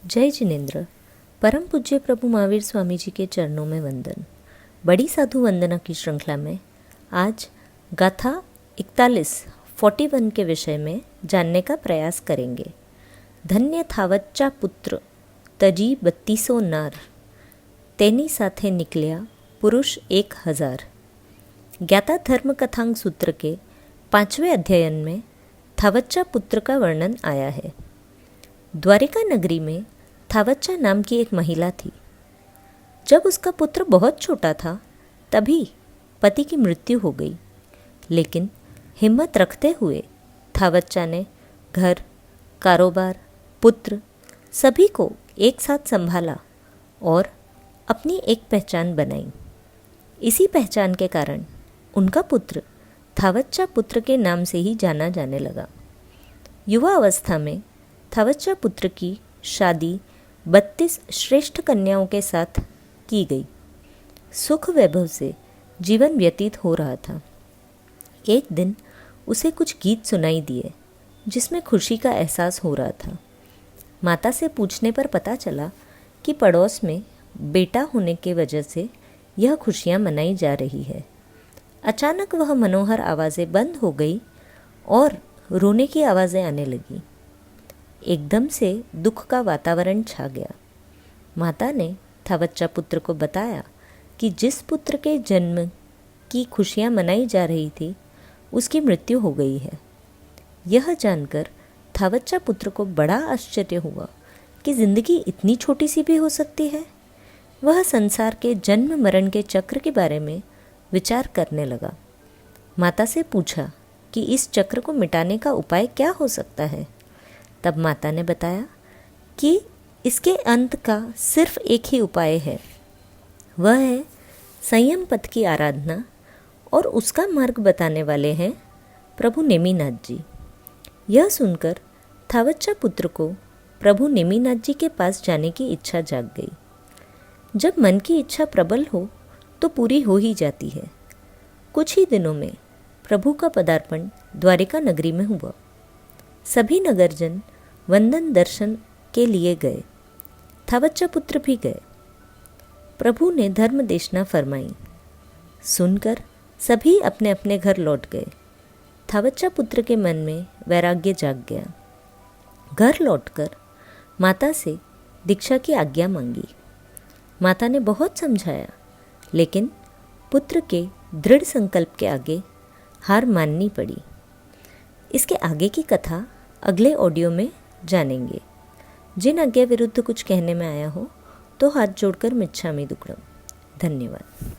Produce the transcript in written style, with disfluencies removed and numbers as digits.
जय जिनेन्द्र। परम पूज्य प्रभु महावीर स्वामी जी के चरणों में वंदन। बड़ी साधु वंदना की श्रृंखला में आज गाथा 41 के विषय में जानने का प्रयास करेंगे। धन्य थावच्चा पुत्र तजी 32 नार, तेनी साथे निकलिया पुरुष 1000। ज्ञाता धर्म कथांग सूत्र के 5वें अध्ययन में थावच्चा पुत्र का वर्णन आया है। द्वारिका नगरी में थावच्चा नाम की एक महिला थी। जब उसका पुत्र बहुत छोटा था तभी पति की मृत्यु हो गई, लेकिन हिम्मत रखते हुए थावच्चा ने घर, कारोबार, पुत्र सभी को एक साथ संभाला और अपनी एक पहचान बनाई। इसी पहचान के कारण उनका पुत्र थावच्चा पुत्र के नाम से ही जाना जाने लगा। युवा अवस्था में थावच्चा पुत्र की शादी 32 श्रेष्ठ कन्याओं के साथ की गई। सुख वैभव से जीवन व्यतीत हो रहा था। एक दिन उसे कुछ गीत सुनाई दिए जिसमें खुशी का एहसास हो रहा था। माता से पूछने पर पता चला कि पड़ोस में बेटा होने के वजह से यह खुशियाँ मनाई जा रही है। अचानक वह मनोहर आवाज़ें बंद हो गई और रोने की आवाज़ें आने लगी। एकदम से दुख का वातावरण छा गया। माता ने थावच्चा पुत्र को बताया कि जिस पुत्र के जन्म की खुशियाँ मनाई जा रही थी उसकी मृत्यु हो गई है। यह जानकर थावच्चा पुत्र को बड़ा आश्चर्य हुआ कि जिंदगी इतनी छोटी सी भी हो सकती है। वह संसार के जन्म मरण के चक्र के बारे में विचार करने लगा। माता से पूछा कि इस चक्र को मिटाने का उपाय क्या हो सकता है। तब माता ने बताया कि इसके अंत का सिर्फ एक ही उपाय है, वह है संयम पथ की आराधना, और उसका मार्ग बताने वाले हैं प्रभु नेमिनाथ जी। यह सुनकर थावच्चा पुत्र को प्रभु नेमिनाथ जी के पास जाने की इच्छा जाग गई। जब मन की इच्छा प्रबल हो तो पूरी हो ही जाती है। कुछ ही दिनों में प्रभु का पदार्पण द्वारिका नगरी में हुआ। सभी नगरजन वंदन दर्शन के लिए गए। थावच्चा पुत्र भी गए। प्रभु ने धर्म देशना फरमाई। सुनकर सभी अपने अपने घर लौट गए। थावच्चा पुत्र के मन में वैराग्य जाग गया। घर लौटकर माता से दीक्षा की आज्ञा मांगी। माता ने बहुत समझाया, लेकिन पुत्र के दृढ़ संकल्प के आगे हार माननी पड़ी। इसके आगे की कथा अगले ऑडियो में जानेंगे। जिन आज्ञा विरुद्ध कुछ कहने में आया हो तो हाथ जोड़कर मिच्छामि दुक्कडम। धन्यवाद।